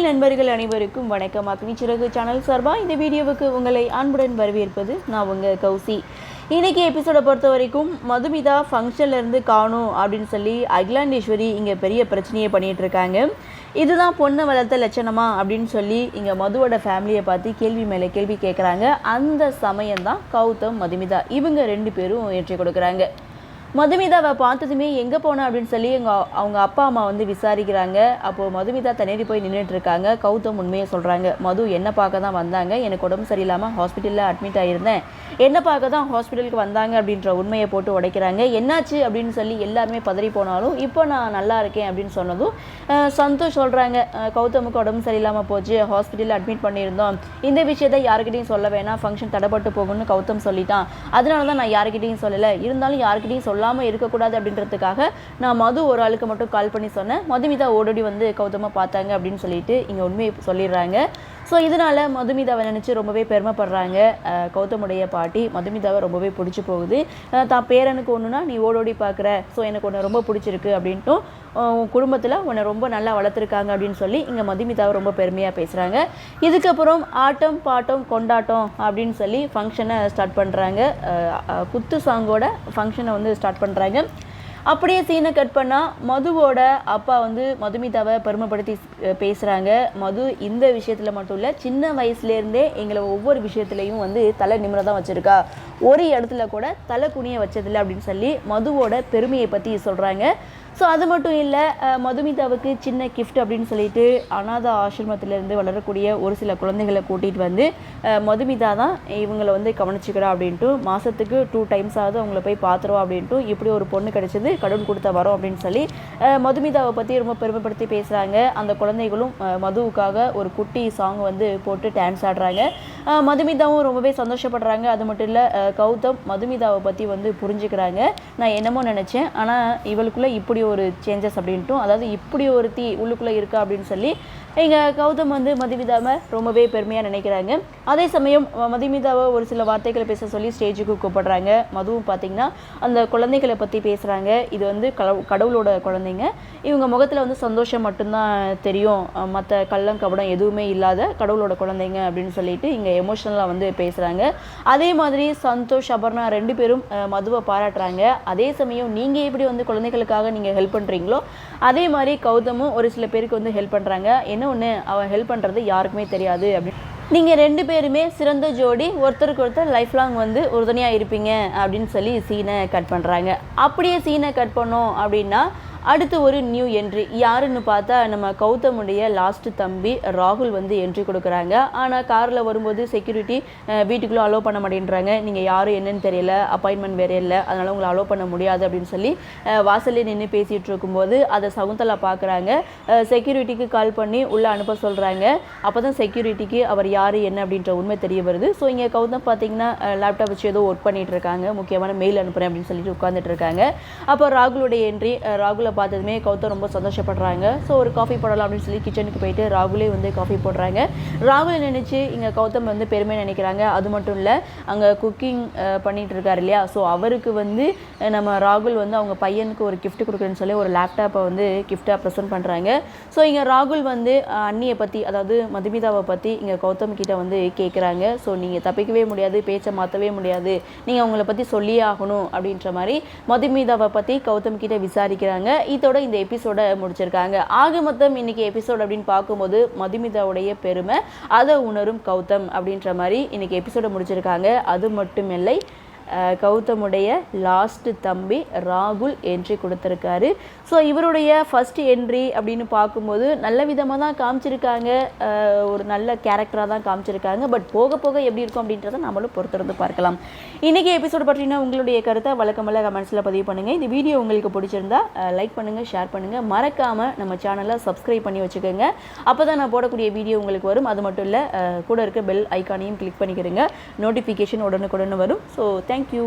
நண்பர்கள் அனைவருக்கும் வணக்கம். அக்னிச்சிறகு சேனல் சார்பாக இந்த வீடியோவுக்கு உங்களை அன்புடன் வரவேற்பது நான் உங்கள் கௌசி. இன்றைக்கி எபிசோடை பொறுத்த வரைக்கும் மதுமிதா ஃபங்க்ஷன்லேருந்து காணும் அப்படின்னு சொல்லி அகிலாண்டேஸ்வரி இங்கே பெரிய பிரச்சனையை பண்ணிகிட்ருக்காங்க. இதுதான் பொண்ணை வளர்த்த லட்சணமா அப்படின்னு சொல்லி இங்கே மதுவோட ஃபேமிலியை பார்த்து கேள்வி மேலே கேள்வி கேட்குறாங்க. அந்த சமயம்தான் கௌதம் மதுமிதா இவங்க 2 பேரும் ஏற்றி கொடுக்குறாங்க. மதுமிதாவை பார்த்ததுமே எங்கே போனா அப்படின்னு சொல்லி அவங்க அப்பா அம்மா வந்து விசாரிக்கிறாங்க. அப்போது மதுமிதா தண்ணீரி போய் நின்றுட்டுருக்காங்க. கௌதம் உண்மையை சொல்கிறாங்க. மது என்னை பார்க்க தான் வந்தாங்க, எனக்கு உடம்பு சரியில்லாமல் ஹாஸ்பிட்டலில் அட்மிட் ஆகியிருந்தேன், என்னை பார்க்க தான் ஹாஸ்பிட்டலுக்கு வந்தாங்க அப்படின்ற உண்மையை போட்டு உடைக்கிறாங்க. என்னாச்சு அப்படின்னு சொல்லி எல்லாருமே பதறி போனாலும் இப்போ நான் நல்லா இருக்கேன் அப்படின்னு சொன்னதும் சந்தோஷ் சொல்கிறாங்க, கௌதமுக்கு உடம்பு சரியில்லாமல் போச்சு, ஹாஸ்பிட்டலில் அட்மிட் பண்ணியிருந்தோம், இந்த விஷயத்தை யாருக்கிட்டையும் சொல்ல வேணாம், ஃபங்க்ஷன் தடைப்பட்டு போகணும்னு கௌதம் சொல்லிட்டான், அதனால தான் நான் யாருக்கிட்டையும் சொல்லலை, இருந்தாலும் யாருக்கிட்டையும் சொல்லாமல் இருக்கக்கூடாது அப்படின்றதுக்காக நான் மது ஒரு ஆளுக்கு மட்டும் கால் பண்ணி சொன்னேன், மதுமிதா ஓடோடி வந்து கௌதமாக பார்த்தாங்க அப்படின்னு சொல்லிட்டு இங்கே உண்மையை சொல்லிடுறாங்க. ஸோ இதனால் மதுமிதாவை நினச்சி ரொம்பவே பெருமைப்படுறாங்க. கௌதமுடைய பாட்டி மதுமிதாவை ரொம்பவே பிடிச்சி போகுது. தான் பேரனுக்கு ஒன்றுனா நீ ஓடோடி பார்க்குற, ஸோ எனக்கு ஒன்று ரொம்ப பிடிச்சிருக்கு அப்படின்ட்டும் குடும்பத்தில் உன்னை ரொம்ப நல்லா வளர்த்துருக்காங்க அப்படின்னு சொல்லி இங்கே மதுமிதாவை ரொம்ப பெருமையாக பேசுகிறாங்க. இதுக்கப்புறம் ஆட்டம் பாட்டம் கொண்டாட்டம் அப்படின்னு சொல்லி ஃபங்க்ஷனை ஸ்டார்ட் பண்ணுறாங்க. குத்து சாங்கோட ஃபங்க்ஷனை வந்து ஸ்டார்ட் பண்ணுறாங்க. அப்படியே சீனை கட் பண்ணால் மதுவோட அப்பா வந்து மதுமிதாவை பெருமைப்படுத்தி பேசுகிறாங்க. மது இந்த விஷயத்தில் மட்டும் இல்லை, சின்ன வயசுலேருந்தே எங்களை ஒவ்வொரு விஷயத்துலையும் வந்து தலை நிமிர தான் வச்சுருக்கா, ஒரு இடத்துல கூட தலை குனிய வச்சதில்லை அப்படின்னு சொல்லி மதுவோட பெருமையை பற்றி சொல்கிறாங்க. ஸோ அது மட்டும் இல்லை, மதுமிதாவுக்கு சின்ன கிஃப்ட் அப்படின்னு சொல்லிட்டு அநாத ஆசிரமத்திலேருந்து வளரக்கூடிய ஒரு சில குழந்தைகளை கூட்டிகிட்டு வந்து மதுமிதா தான் இவங்களை வந்து கவனிச்சிக்கிறா அப்படின்ட்டு, மாதத்துக்கு 2 டைம்ஸாவது அவங்கள போய் பார்த்துருவா அப்படின்ட்டு, இப்படி ஒரு பொண்ணு கிடைச்சது கடவுள் கொடுத்த வரோம் அப்படின்னு சொல்லி மதுமிதாவை பற்றி ரொம்ப பெருமைப்படுத்தி பேசுகிறாங்க. அந்த குழந்தைகளும் மதுவுக்காக ஒரு குட்டி சாங் வந்து போட்டு டான்ஸ் ஆடுறாங்க. மதுமிதாவும் ரொம்பவே சந்தோஷப்படுறாங்க. அது மட்டும் இல்லை, கௌதம் மதுமிதாவை பற்றி வந்து புரிஞ்சுக்கிறாங்க. நான் என்னமோ நினச்சேன், ஆனால் இவளுக்குள்ளே இப்படி ஒரு சேஞ்சஸ் அப்படின்ட்டும், அதாவது இப்படி ஒரு தீ உள்ளுக்குள்ளே இருக்கா அப்படின்னு சொல்லி இங்கே கௌதம் வந்து மதுமிதாவை ரொம்பவே பெருமையாக நினைக்கிறாங்க. அதே சமயம் மதுமிதாவை ஒரு சில வார்த்தைகளை பேச சொல்லி ஸ்டேஜுக்கு கூப்பிடுறாங்க. மதுவும் பார்த்திங்கன்னா அந்த குழந்தைகளை பற்றி பேசுகிறாங்க. இது வந்து கடவுளோட குழந்தைங்க, இவங்க முகத்தில் வந்து சந்தோஷம் மட்டும்தான் தெரியும், மற்ற கள்ளம் கபடம் எதுவுமே இல்லாத கடவுளோட குழந்தைங்க அப்படின்னு சொல்லிட்டு இங்கே எமோஷ்னலாக வந்து பேசுகிறாங்க. அதே மாதிரி சந்தோஷ் அபர்ணா 2 பேரும் மதுவை பாராட்டுறாங்க. அதே சமயம் நீங்கள் எப்படி வந்து குழந்தைகளுக்காக நீங்கள் ஹெல்ப் பண்ணுறீங்களோ அதே மாதிரி கௌதமும் ஒரு சில பேருக்கு வந்து ஹெல்ப் பண்ணுறாங்க. என்ன ஒன்று, அவன் ஹெல்ப் பண்ணுறது யாருக்குமே தெரியாது அப்படின்னு, நீங்கள் 2 பேருமே சிறந்த ஜோடி, ஒருத்தருக்கு ஒருத்தர் லைஃப் லாங் வந்து உறுதுணையாக இருப்பீங்க அப்படின்னு சொல்லி சீனை கட் பண்ணுறாங்க. அப்படியே சீனை கட் பண்ணோம் அப்படின்னா அடுத்து ஒரு நியூ என்ட்ரி யாருன்னு பார்த்தா நம்ம கௌதமுடைய லாஸ்ட்டு தம்பி ராகுல் வந்து என்ட்ரி கொடுக்குறாங்க. ஆனால் காரில் வரும்போது செக்யூரிட்டி வீட்டுக்குள்ளே அலோவ் பண்ண மாட்டேன்றாங்க. நீங்கள் யாரும் என்னன்னு தெரியல, அப்பாயின்மெண்ட் வேறு இல்லை, அதனால் உங்களை அலோவ் பண்ண முடியாது அப்படின்னு சொல்லி வாசல்லே நின்று பேசிகிட்டு இருக்கும்போது அதை சகுந்தலா பார்க்குறாங்க. செக்யூரிட்டிக்கு கால் பண்ணி உள்ளே அனுப்ப சொல்கிறாங்க. அப்போ தான் செக்யூரிட்டிக்கு அவர் யார் என்ன அப்படின்ற உண்மை தெரிய வருது. ஸோ இங்கே கௌதம் பார்த்தீங்கன்னா லேப்டாப் வச்சு ஏதோ ஒர்க் பண்ணிகிட்டு இருக்காங்க, முக்கியமான மெயில் அனுப்புகிறேன் அப்படின்னு சொல்லிட்டு உட்காந்துட்டு இருக்காங்க. அப்போ ராகுலுடைய என்ட்ரி. ராகுலை பார்த்ததுமே கௌதம் ரொம்ப சந்தோஷப்படுறாங்க. ஸோ ஒரு காஃபி போடலாம் அப்படின்னு சொல்லி கிச்சனுக்கு போயிட்டு ராகுலே வந்து காஃபி போடுறாங்க. ராகுலை நினச்சி இங்கே கௌதம் வந்து பெருமை நினைக்கிறாங்க. அது மட்டும் இல்லை, அங்கே குக்கிங் பண்ணிகிட்டு இருக்காரு இல்லையா, ஸோ அவருக்கு வந்து நம்ம ராகுல் வந்து அவங்க பையனுக்கு ஒரு கிஃப்ட் கொடுக்குறேன்னு சொல்லி ஒரு லேப்டாப்பை வந்து கிஃப்டாக ப்ரெசென்ட் பண்ணுறாங்க. ஸோ இங்கே ராகுல் வந்து அண்ணியை பற்றி, அதாவது மதுமிதாவை பற்றி இங்கே கௌதம் கிட்ட வந்து கேட்குறாங்க. ஸோ நீங்கள் தப்பிக்கவே முடியாது, பேச்சை மாற்றவே முடியாது, நீங்கள் அவங்கள பற்றி சொல்லியே ஆகணும் அப்படின்ற மாதிரி மதுமிதாவை பற்றி கௌதம் கிட்ட விசாரிக்கிறாங்க. இதோட இந்த எபிசோட முடிச்சிருக்காங்க. ஆக மொத்தம் இன்னைக்கு எபிசோட் அப்படின்னு பார்க்கும்போது மதுமிதாவுடைய பெருமை அதை உணரும் கௌதம் அப்படின்ற மாதிரி இன்னைக்கு எபிசோட முடிச்சிருக்காங்க. அது மட்டும் இல்லை, கௌதமுடைய லாஸ்ட்டு தம்பி ராகுல் என்ட்ரி கொடுத்துருக்காரு. ஸோ இவருடைய ஃபஸ்ட் என்ட்ரி அப்படின்னு பார்க்கும்போது நல்ல விதமாக தான் காமிச்சிருக்காங்க, ஒரு நல்ல கேரக்டராக தான் காமிச்சிருக்காங்க. பட் போக போக எப்படி இருக்கும் அப்படின்றத நம்மளும் பொறுத்திருந்து பார்க்கலாம். இன்றைக்கி எபிசோட் பற்றினா உங்களுடைய கருத்தை வழக்கமெல்லாம் கமெண்ட்ஸில் பதிவு பண்ணுங்கள். இந்த வீடியோ உங்களுக்கு பிடிச்சிருந்தா லைக் பண்ணுங்கள், ஷேர் பண்ணுங்கள், மறக்காமல் நம்ம சேனலை சப்ஸ்கிரைப் பண்ணி வச்சுக்கோங்க. அப்போ தான் நான் போடக்கூடிய வீடியோ உங்களுக்கு வரும். அது மட்டும் இல்லை, கூட இருக்க பெல் ஐக்கானையும் கிளிக் பண்ணிக்கிறேங்க, நோட்டிஃபிகேஷன் உடனுக்குடன் வரும். So thank you.